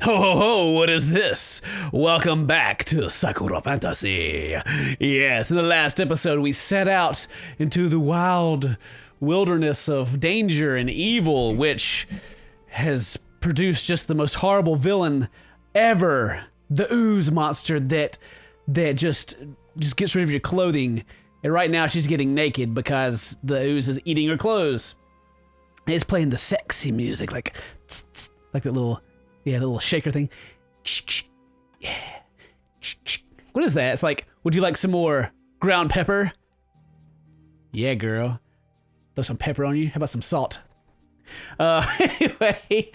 Ho ho ho, what is this? Welcome back to Sakura Fantasy. Yes, in the last episode we set out into the wild wilderness of danger and evil, which has produced just the most horrible villain ever. The ooze monster that just gets rid of your clothing. And right now she's getting naked because the ooze is eating her clothes. And it's playing the sexy music, like that little shaker thing. Yeah. What is that? It's like, would you like some more ground pepper? Yeah, girl. Throw some pepper on you. How about some salt? Anyway,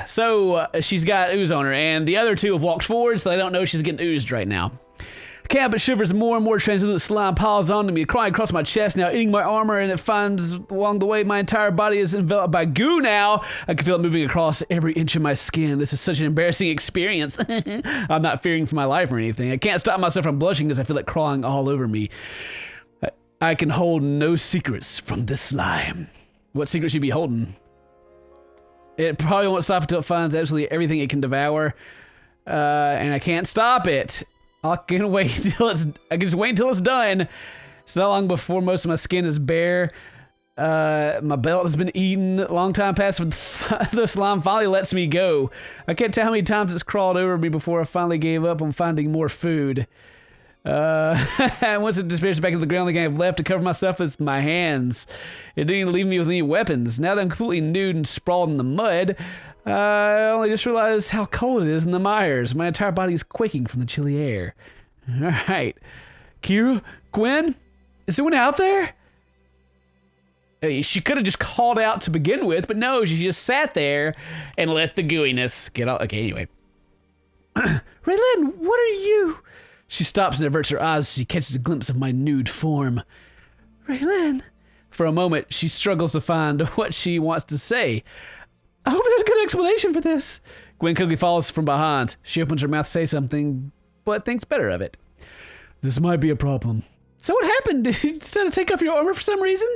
so she's got ooze on her, and the other two have walked forward, so they don't know she's getting oozed right now. I can't but shivers more and more translucent slime piles onto me, crawling across my chest now, eating my armor, and it finds along the way my entire body is enveloped by goo now. I can feel it moving across every inch of my skin. This is such an embarrassing experience. I'm not fearing for my life or anything. I can't stop myself from blushing because I feel it crawling all over me. I can hold no secrets from this slime. What secret should you be holding? It probably won't stop until it finds absolutely everything it can devour. And I can't stop it. I can just wait until it's done. It's not long before most of my skin is bare. My belt has been eaten. Long time passed when the slime finally lets me go. I can't tell how many times it's crawled over me before I finally gave up on finding more food. And once it disappears back into the ground, the thing I have left to cover myself is my hands. It didn't even leave me with any weapons. Now that I'm completely nude and sprawled in the mud, I only just realized how cold it is in the mires. My entire body is quaking from the chilly air. All right. Kira? Gwen? Is anyone out there? She could have just called out to begin with, but no, she just sat there and let the gooiness get out. Okay, anyway. Raylan, what are you? She stops and averts her eyes as she catches a glimpse of my nude form. Raylan. For a moment, she struggles to find what she wants to say. I hope there's a good explanation for this. Gwen quickly follows from behind. She opens her mouth to say something, but thinks better of it. This might be a problem. So what happened? Did you decide to take off your armor for some reason?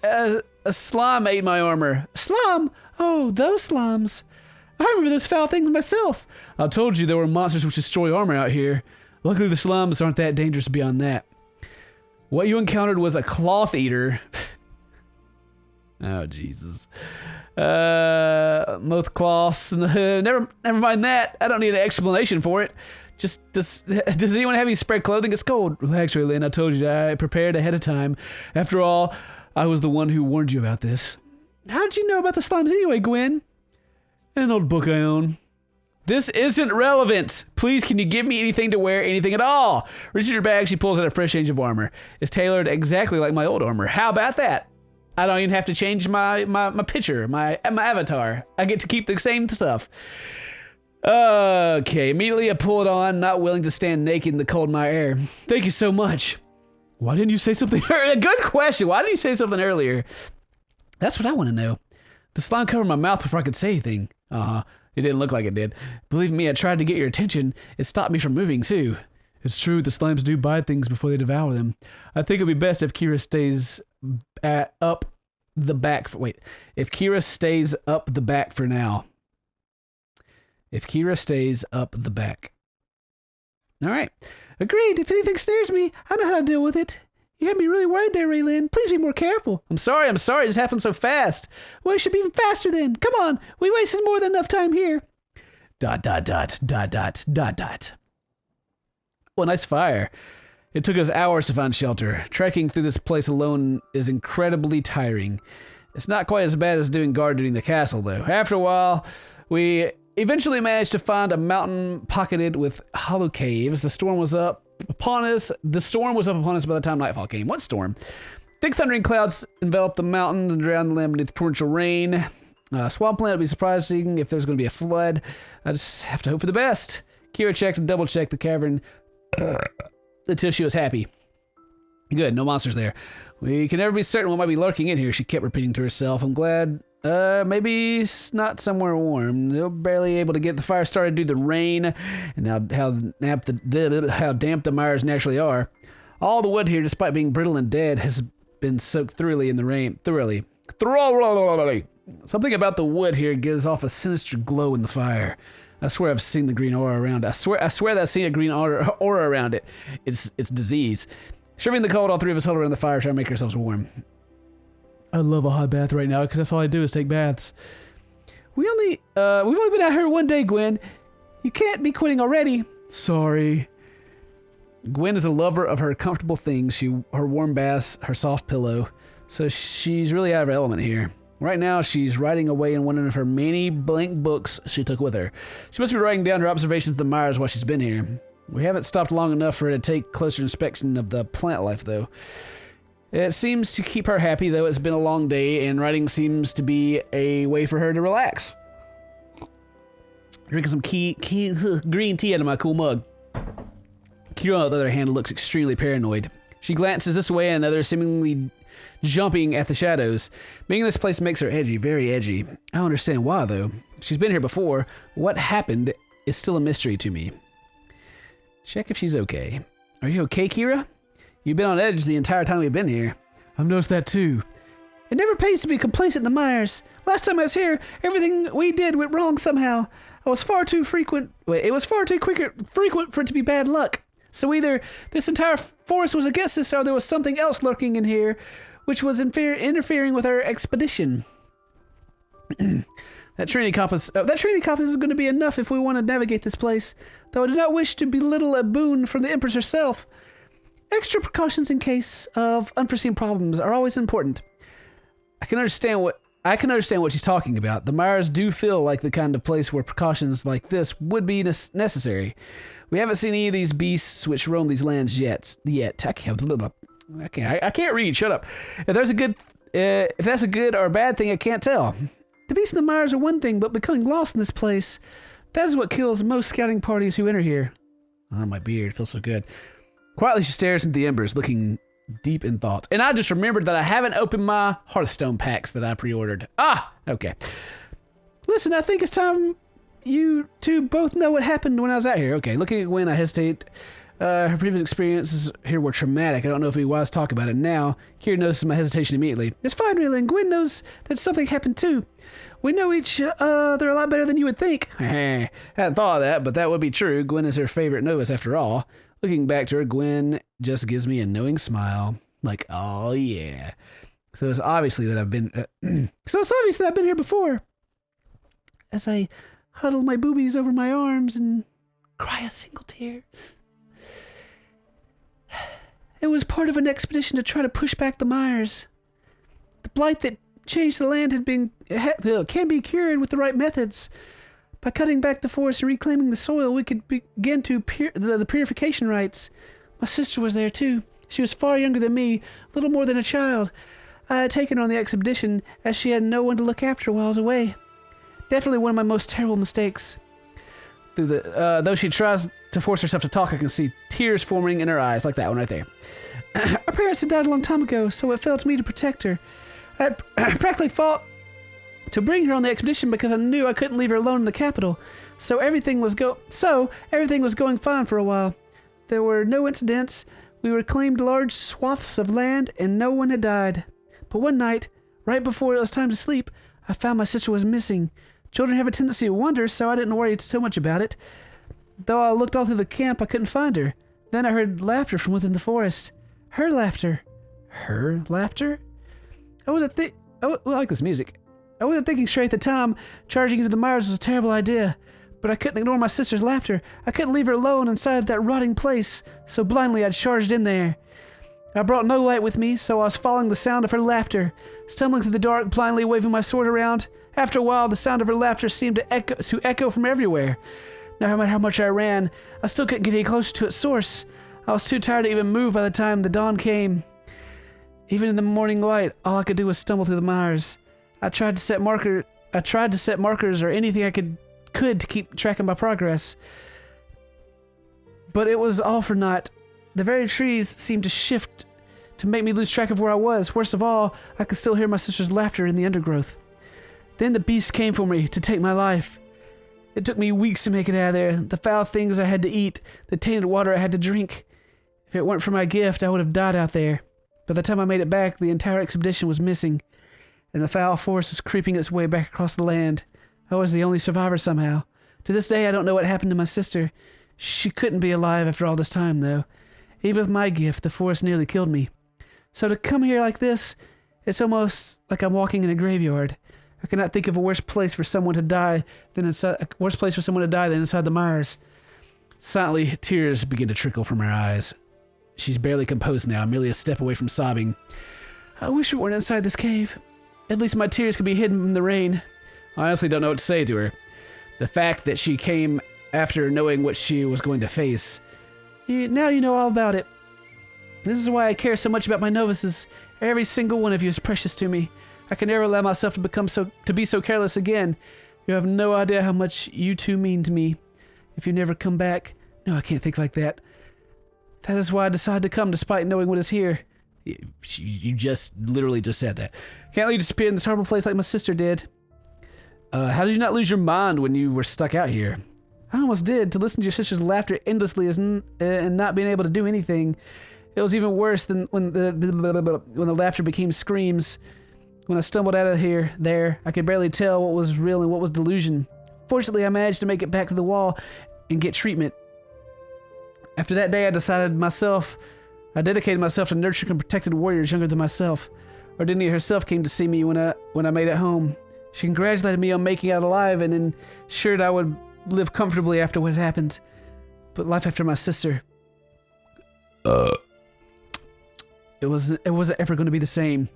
A slime ate my armor. Slime? Oh, those slimes. I remember those foul things myself. I told you there were monsters which destroy armor out here. Luckily the slimes aren't that dangerous beyond that. What you encountered was a cloth eater. Oh, Jesus. Moth cloths. Never mind that. I don't need an explanation for it. Just, does anyone have any spare clothing? It's cold. Relax, Raylan. I told you I prepared ahead of time. After all, I was the one who warned you about this. How did you know about the slimes anyway, Gwen? An old book I own. This isn't relevant. Please, can you give me anything to wear, anything at all? Reaching in her bag, she pulls out a fresh change of armor. It's tailored exactly like my old armor. How about that? I don't even have to change my picture, my avatar. I get to keep the same stuff. Okay, immediately I pull it on, not willing to stand naked in the cold my air. Thank you so much. Why didn't you say something earlier? Good question. Why didn't you say something earlier? That's what I want to know. The slime covered my mouth before I could say anything. It didn't look like it did. Believe me, I tried to get your attention. It stopped me from moving too. It's true, the slimes do bite things before they devour them. I think it'd be best if Kira stays up the back. If Kira stays up the back for now. If Kira stays up the back. All right. Agreed. If anything snares me, I know how to deal with it. You had me really worried there, Raylan. Please be more careful. I'm sorry. It just happened so fast. Well, it should be even faster then. Come on. We wasted more than enough time here. ... Well, nice fire. It took us hours to find shelter. Trekking through this place alone is incredibly tiring. It's not quite as bad as doing guard duty in the castle, though. After a while, we eventually managed to find a mountain pocketed with hollow caves. The storm was up upon us by the time nightfall came. What storm? Thick thundering clouds enveloped the mountain and drowned the land beneath torrential rain. Swampland would be surprising if there's going to be a flood. I just have to hope for the best. Kira checked and double-checked the cavern until she was happy. Good, no monsters there. We can never be certain what might be lurking in here, she kept repeating to herself. I'm glad. Maybe it's not somewhere warm. They're barely able to get the fire started due to the rain, and how damp the mires naturally are. All the wood here, despite being brittle and dead, has been soaked thoroughly in the rain. Something about the wood here gives off a sinister glow in the fire. I swear I've seen the green aura around it. I swear that I've seen a green aura around it. It's disease. Shivering in the cold, all three of us huddle around the fire trying to make ourselves warm. I love a hot bath right now because that's all I do is take baths. We've only been out here one day, Gwen. You can't be quitting already. Sorry. Gwen is a lover of her comfortable things, her warm baths, her soft pillow. So she's really out of her element here. Right now, she's writing away in one of her many blank books she took with her. She must be writing down her observations of the Myers while she's been here. We haven't stopped long enough for her to take closer inspection of the plant life, though. It seems to keep her happy, though it's been a long day, and writing seems to be a way for her to relax. Drinking some green tea out of my cool mug. Kira, on the other hand, looks extremely paranoid. She glances this way and another, seemingly jumping at the shadows. Being in this place makes her edgy, very edgy. I don't understand why, though. She's been here before. What happened is still a mystery to me. Check if she's okay. Are you okay, Kira? You've been on edge the entire time we've been here. I've noticed that too. It never pays to be complacent in the Myers. Last time I was here, everything we did went wrong somehow. It was far too frequent for it to be bad luck. So either this entire forest was against us, or there was something else lurking in here, which was interfering with our expedition. That Trinity compass is going to be enough if we want to navigate this place. Though I do not wish to belittle a boon from the Empress herself. Extra precautions in case of unforeseen problems are always important. I can understand what she's talking about. The Myers do feel like the kind of place where precautions like this would be necessary. We haven't seen any of these beasts which roam these lands yet. I can't read. Shut up. If that's a good or a bad thing, I can't tell. The beasts and the Myers are one thing, but becoming lost in this place, that is what kills most scouting parties who enter here. Oh, my beard feels so good. Quietly, she stares into the embers, looking deep in thought. And I just remembered that I haven't opened my Hearthstone packs that I pre-ordered. Okay. Listen, I think it's time you two both know what happened when I was out here. Okay, looking at Gwen, I hesitate. Her previous experiences here were traumatic. I don't know if it'd be wise to talk about it now. Kira notices my hesitation immediately. It's fine, really, and Gwen knows that something happened too. We know each other a lot better than you would think. Hadn't thought of that, but that would be true. Gwen is her favorite novice after all. Looking back to her, Gwen just gives me a knowing smile. Like, oh yeah. So it's obviously that I've been here before. As I huddle my boobies over my arms and cry a single tear. It was part of an expedition to try to push back the Myers. The blight that changed the land can be cured with the right methods. By cutting back the forest and reclaiming the soil, we could begin to the purification rites. My sister was there too. She was far younger than me, little more than a child. I had taken her on the expedition as she had no one to look after while I was away. Definitely one of my most terrible mistakes. Though she tries to force herself to talk, I can see tears forming in her eyes, like that one right there. Our parents had died a long time ago, so it fell to me to protect her. I practically fought to bring her on the expedition because I knew I couldn't leave her alone in the capital. So everything was going fine for a while. There were no incidents. We reclaimed large swaths of land, and no one had died. But one night, right before it was time to sleep, I found my sister was missing. Children have a tendency to wonder, so I didn't worry so much about it. Though I looked all through the camp, I couldn't find her. Then I heard laughter from within the forest. Her laughter. Her laughter? I like this music. I wasn't thinking straight at the time. Charging into the Myers was a terrible idea. But I couldn't ignore my sister's laughter. I couldn't leave her alone inside that rotting place, so blindly I charged in there. I brought no light with me, so I was following the sound of her laughter, stumbling through the dark, blindly waving my sword around. After a while, the sound of her laughter seemed to echo from everywhere. No matter how much I ran, I still couldn't get any closer to its source. I was too tired to even move by the time the dawn came. Even in the morning light, all I could do was stumble through the Myers. I tried to set markers or anything I could to keep track of my progress. But it was all for naught. The very trees seemed to shift to make me lose track of where I was. Worst of all, I could still hear my sister's laughter in the undergrowth. Then the beast came for me to take my life. It took me weeks to make it out of there. The foul things I had to eat, the tainted water I had to drink. If it weren't for my gift, I would have died out there. By the time I made it back, the entire expedition was missing. and the foul force was creeping its way back across the land. I was the only survivor somehow. To this day, I don't know what happened to my sister. She couldn't be alive after all this time, though. Even with my gift, the forest nearly killed me. So to come here like this, it's almost like I'm walking in a graveyard. I cannot think of a worse place for someone to die than inside the mires. Silently, tears begin to trickle from her eyes. She's barely composed now, merely a step away from sobbing. I wish we weren't inside this cave. At least my tears could be hidden from the rain. I honestly don't know what to say to her. The fact that she came after knowing what she was going to face. Now you know all about it. This is why I care so much about my novices. Every single one of you is precious to me. I can never allow myself to be so careless again. You have no idea how much you two mean to me. If you never come back, no, I can't think like that. That is why I decided to come despite knowing what is here. You just literally just said that. Can't let you disappear in this horrible place like my sister did. How did you not lose your mind when you were stuck out here? I almost did. To listen to your sister's laughter endlessly and not being able to do anything. It was even worse than when the laughter became screams. When I stumbled out of there, I could barely tell what was real and what was delusion. Fortunately, I managed to make it back to the wall and get treatment. After that day, I dedicated myself to nurturing and protected warriors younger than myself. Ardinia herself came to see me when I made it home. She congratulated me on making it out alive and ensured I would live comfortably after what had happened. But life after my sister... It wasn't ever going to be the same.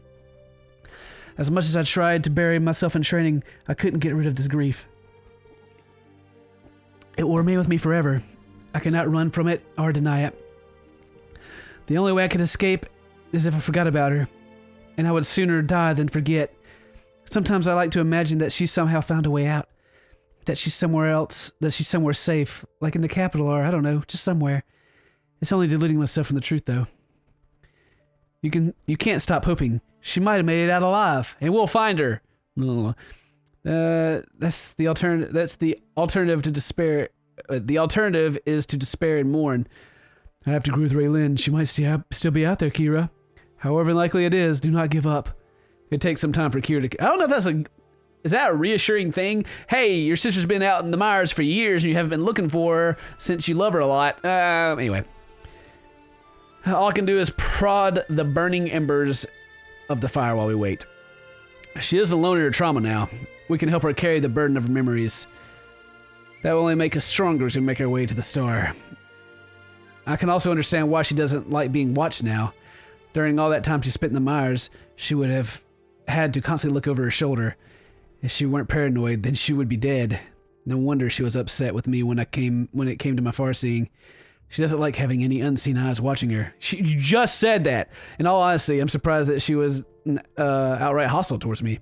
As much as I tried to bury myself in training, I couldn't get rid of this grief. It will remain with me forever. I cannot run from it or deny it. The only way I could escape is if I forgot about her, and I would sooner die than forget. Sometimes I like to imagine that she somehow found a way out, that she's somewhere else, that she's somewhere safe, like in the capital or I don't know, just somewhere. It's only deluding myself from the truth, though. You can't stop hoping. She might have made it out alive, and we'll find her. That's the alternative. That's the alternative to despair. The alternative is to despair and mourn. I have to agree with Raylin. She might still be out there, Kira. However likely it is, do not give up. It takes some time for Kira to... I don't know if is that a reassuring thing? Hey, your sister's been out in the mires for years and you haven't been looking for her since you love her a lot. Anyway. All I can do is prod the burning embers of the fire while we wait. She is alone in her trauma now. We can help her carry the burden of her memories. That will only make us stronger as we make our way to the star. I can also understand why she doesn't like being watched now. During all that time she spent in the mires, she would have had to constantly look over her shoulder. If she weren't paranoid, then she would be dead. No wonder she was upset with me when it came to my far-seeing. She doesn't like having any unseen eyes watching her. You just said that. In all honesty, I'm surprised that she was outright hostile towards me.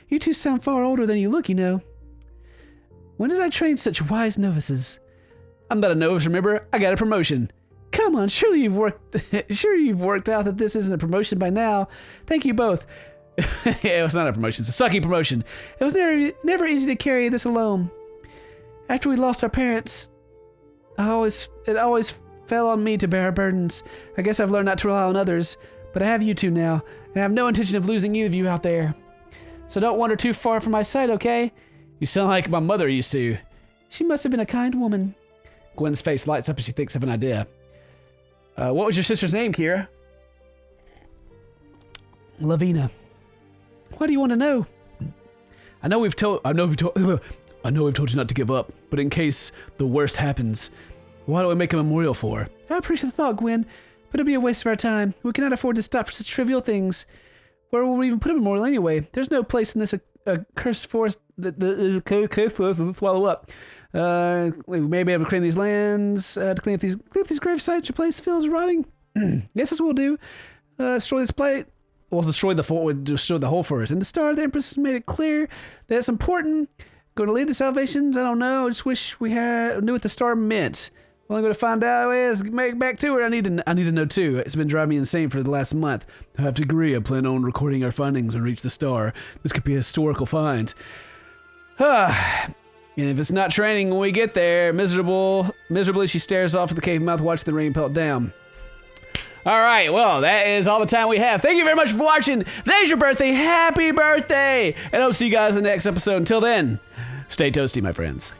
You two sound far older than you look, you know. When did I train such wise novices? I'm not a novice, remember? I got a promotion. Come on, surely you've worked out that this isn't a promotion by now. Thank you both. Yeah, it was not a promotion. It's a sucky promotion. It was never easy to carry this alone. After we lost our parents... It always fell on me to bear our burdens. I guess I've learned not to rely on others, but I have you two now, and I have no intention of losing either of you out there. So don't wander too far from my sight, okay? You sound like my mother used to. She must have been a kind woman. Gwen's face lights up as she thinks of an idea. What was your sister's name, Kira? Lavina. Why do you want to know? I know we've told you not to give up, but in case the worst happens, why don't we make a memorial for her? I appreciate the thought, Gwen, but it'd be a waste of our time. We cannot afford to stop for such trivial things. Where will we even put a memorial anyway? There's no place in this cursed forest that the cursed forest will swallow up. We may be able to clean these lands, to clean up these grave sites, replace the fields rotting. Yes, that's what we'll do. Destroy this plate. We'll destroy the whole forest. And the Star of the Empress has made it clear that it's important. Going to lead the salvations? I don't know. I just wish we knew what the star meant. Well, I'm going to find out ways to make it back to her. I need to know too. It's been driving me insane for the last month. I have to agree. I plan on recording our findings when we reach the star. This could be a historical find. And if it's not training when we get there, miserably she stares off at the cave mouth, watching the rain pelt down. All right, well, that is all the time we have. Thank you very much for watching. Today's your birthday. Happy birthday. And I'll see you guys in the next episode. Until then, stay toasty, my friends.